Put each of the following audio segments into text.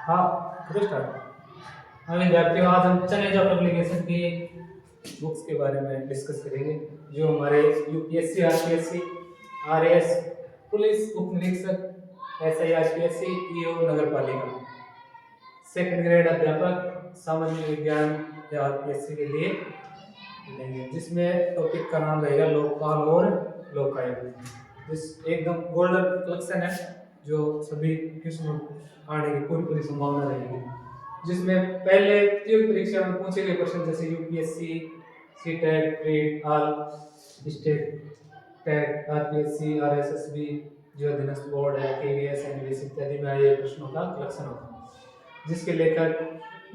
हाँ, स्टार्ट। हाँ विद्यार्थियों, आज हम चने जॉब एप्लीकेशन की बुक्स के बारे में डिस्कस करेंगे जो हमारे यूपीएससी, आरपीएससी, आरएएस, पुलिस उप निरीक्षक, एसआई, आरपीएससी, ईओ, नगर पालिका, सेकंड ग्रेड अध्यापक, सामान्य विज्ञान या आरपीएससी के लिए लेंगे, जिसमें टॉपिक का नाम रहेगा लोकपाल और लोकायुक्त। जिस एकदम गोल्डन कलेक्शन है जो सभी किस्मों आने की पूरी संभावना रहेगी, जिसमें पहले प्रतियोगी परीक्षा में पूछे गए प्रश्न जैसे यूपीएससी, सीटेट, ट्रेड, आल, स्टेट, टेट, आरपीएससी, आरएसएसबी, जो अधीनस्थ बोर्ड है, केवीएस, एनवीएस इत्यादि में आए प्रश्नों का कलेक्शन होता है, जिसके लेखक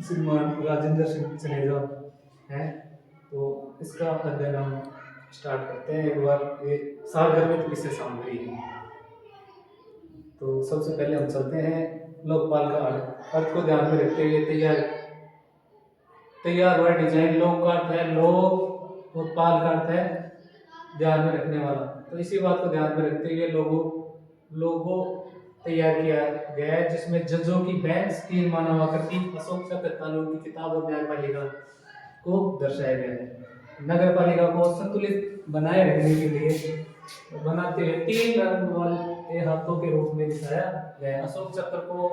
श्रीमान राजेंद्र सिंह चनेजा हैं। तो इसका अध्ययन हम स्टार्ट करते हैं। एक बार ये सारगर्भित विषय सामग्री है। तो सबसे पहले हम चलते हैं लोकपाल का अर्थ को ध्यान में रखते हुए तैयार हुआ डिजाइन। लोक का अर्थ है लोक और पाल का अर्थ है ध्यान में रखने वाला। तो इसी बात को ध्यान में रखते हुए लोगो तैयार किया गया है, जिसमें जजों की बेंच, तीन मानव आकृति, अशोक चक्र, कानून की किताब और न्यायपालिका को दर्शाया गया है। नगर पालिका को संतुलित बनाए रखने के लिए बनाते हुए तीन रंग वाले हाथों के रूप में दिखाया गया है। अशोक चक्र को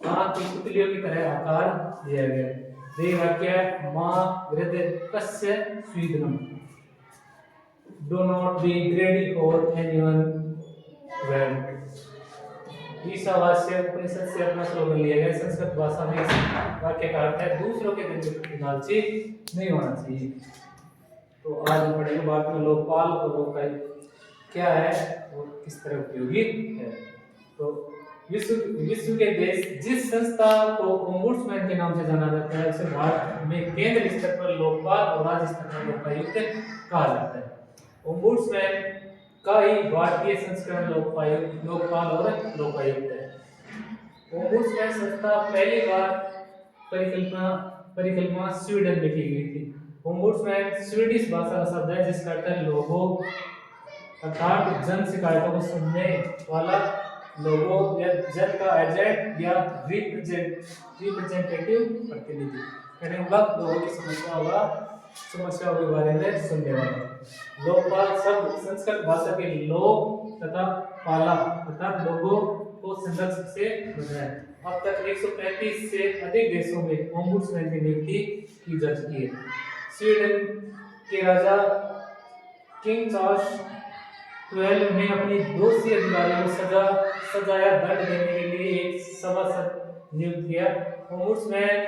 हाथ की पुतलियों की तरह आकार दिया गया है। ये वाक्य मां हृदय स्वीदनम, do not be greedy for anyone wealth. Ishavasya Upanishad से अपना स्लोगन लिया गया। संस्कृत भाषा में वाक्य का अर्थ है दूसरों के दिन के लालची नहीं होना चाहिए। तो आज हम पढ़ेंगे भारत में लोकपाल और लोकायुक्त क्या है और किस तरह उपयोगी है। तो विश्व के देश जिस संस्था को ओम्बुड्समैन के नाम से जाना जाता है, उसे भारत में केंद्र स्तर पर लोकपाल और राज्य स्तर पर लोकायुक्त कहा जाता है। ओम्बुड्समैन का ही भारतीय संस्करण लोकपाल और लोकायुक्त है। ओम्बुड्समैन संस्था पहली बार परिकल्पना स्वीडन में की गई थी। ओम्बुड्समैन स्वीडिश भाषा का शब्द है जिसका अर्थ है लोगो, अर्थात जन शिकायतों को सुनने वाला। लोगो या जन का एजेंट या रिप्रेजेंटेटिव प्रतिनिधि, यानी मतलब लोगों की समस्याओं के बारे में सुनने वाला। लोकपाल शब्द संस्कृत भाषा के लोक तथा पाला अर्थात लोगों को संरक्षक से बना है। अब तक 135 से अधिक देशों में ओम्बुड्समैन की नियुक्ति की जा चुकी है। स्वीडन के राजा किंग चार्ल्स 12 ने अपनी दोषी अधिकारियों को सजा या दंड देने के लिए एक सभासद नियुक्त किया। ओम्बुड्समैन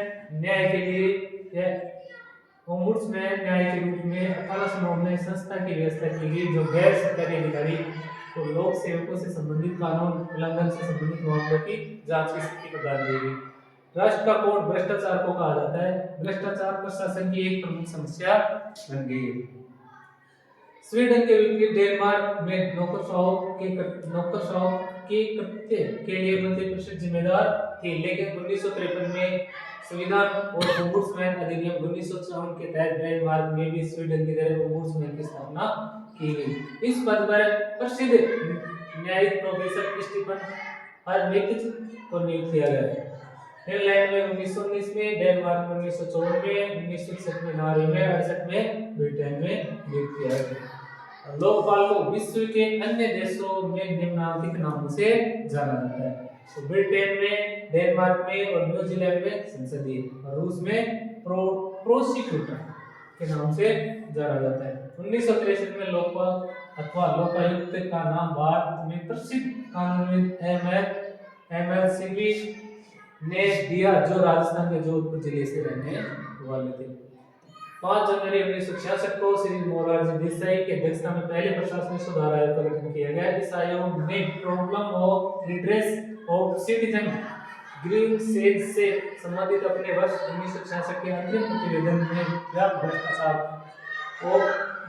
न्याय के रूप में 1809 में संस्था की व्यवस्था की गई, जो गैर सरकारी अधिकारी को लोक सेवकों से संबंधित कानून उल्लंघन से संबंधित मामलों की जांच की शक्ति प्रदान की गई। राष्ट्र का कोड भ्रष्टाचार को कहा जाता है। भ्रष्टाचार प्रशासन की एक प्रमुख समस्या बन गई है। स्वीडन के विपरीत डेनमार्क में नौकरशाहों के कृत्य के लिए मंत्रिपरिषद जिम्मेदार थी, लेकिन 1953 में संविधान और ओम्बुड्समैन अधिनियम 1954 के तहत डेनमार्क में भी स्वीडन की तरह ओम्बुड्समैन की स्थापना की गई। इस पद पर प्रसिद्ध न्यायिक प्रोफेसर स्टीफन हरवित्ज को नियुक्त किया गया। फिनलैंड में 1919 में, डेनमार्क में 1954 में, 1961 में नॉर्वे में, 68 में ब्रिटेन में नियुक्त किया गया। लोकपाल को विश्व के अन्य देशों में निम्नलिखित नामों से जाना जाता है। तो ब्रिटेन में, डेनमार्क में और न्यूजीलैंड में संसदीय, और रूस में प्रोसिक्यूटर के नाम से जाना जाता है। 1963 में लोकपाल अथवा लोकायुक्त का नाम भारत में प्रसिद्ध कानूनविद एमएल सिंघवी ने दिया, जो राजस्थान के जोधपुर जिले से रहने वाले थे। 5 जनवरी 1966 को श्री मोरारजी देसाई की अध्यक्षता में पहले प्रशासनिक सुधार आयोग का गठन किया गया। इस आयोग ने problem of redress of citizen grievances से संबंधित अपने वर्ष 1966 के अंतिम प्रतिवेदन में व्यापक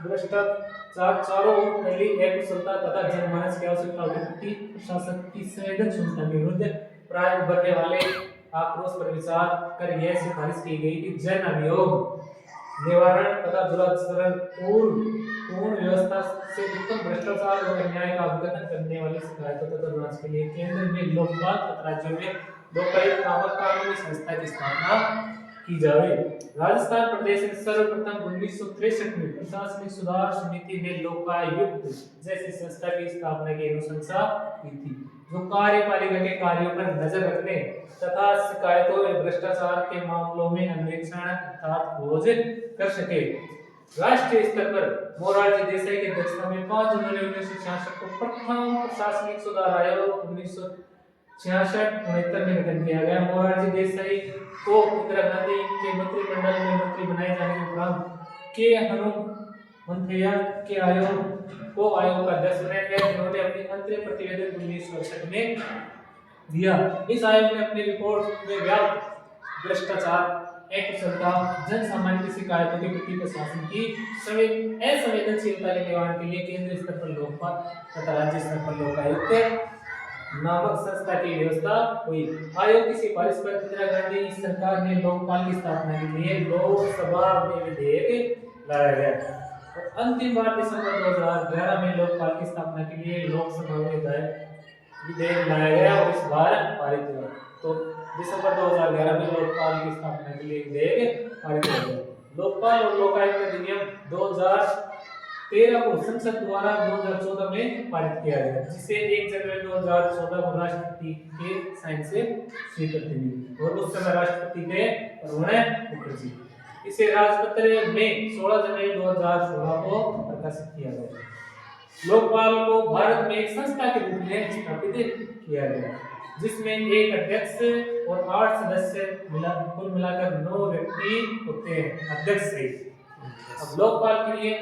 भ्रष्टाचार चारों ओर फैली अकुशलता तथा जनमानस की आवश्यकता के प्रति प्रशासन की संवेदनशीलता के विरुद्ध प्राय बढ़ने वाले आक्रोश पर विचार कर यह सिफारिश की गई कि जन अभियोग निवारण तथा दुराचरण पूर्ण व्यवस्था से उत्तम भ्रष्टाचार और अन्याय का अपघटन करने वाली शिकायतों तथा जांच के लिए केंद्र में लोकपाल तथा राज्यों में लोकायुक्त नामक कानूनी संस्था की स्थापना की जाए। राजस्थान प्रदेश में सर्वप्रथम 1963 में प्रशासनिक सुधार समिति ने लोकायुक्त जैसी संस्था की स्थापना की अनुशंसा की थी, जो कार्यपालिका के कार्यों पर नजर रखने तथा शिकायतों एवं भ्रष्टाचार के मामलों में अन्वेषण अर्थात खोज कर सके। राष्ट्रीय स्तर पर मोरारजी देसाई की अध्यक्षता में 5 जनवरी 1966 को प्रथम प्रशासनिक सुधार आयोग 1966-69 में गठन किया गया। मोरारजी देसाई को इंदिरा गांधी के मंत्रिमंडल में मंत्री बनाए जाने के उपरांत के हनुमंथैया के आयोग का अध्यक्ष बनाया गया, जिन्होंने अपनी अंतरिम प्रतिवेदन 1968 में दिया। इस आयोग ने अपनी रिपोर्ट में व्यापक भ्रष्टाचार, अकुशलता, जन सामान्य की शिकायतों के प्रति प्रशासन की असंवेदनशीलता के निवारण के लिए केंद्रीय स्तर पर लोकपाल तथा राज्य स्तर पर लोकायुक्त नामक संस्था की व्यवस्था हुई। आयोग की सिफारिश पर इंदिरा गांधी सरकार ने लोकपाल की स्थापना के लिए लोकसभा में विधेयक लाया गया और अंतिम बार दिसंबर 2011 में लोकपाल की स्थापना के लिए लोकसभा में विधेयक लाया गया और इस बार पारित हुआ। तो दिसंबर 2011 में लोकपाल की स्थापना के लिए विधेयक पारित हो गया। लोकपाल और लोकायुक्त अधिनियम 2013 को संसद द्वारा 2014 में पारित किया गया, जिसे 1 जनवरी 2014 को राष्ट्रपति के साइन से स्वीकृति मिली और उस समय राष्ट्रपति थे प्रणब मुखर्जी। इसे राजपत्र में 16 जनवरी 2016 को प्रकाशित किया गया। लोकपाल को भारत में एक संस्था के रूप में स्थापित किया गया, जिसमें एक अध्यक्ष और 8 सदस्य कुल मिलाकर 9 व्यक्ति होते हैं, अध्यक्ष सहित। अब लोकपाल के लिए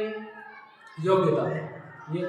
योग्यता ये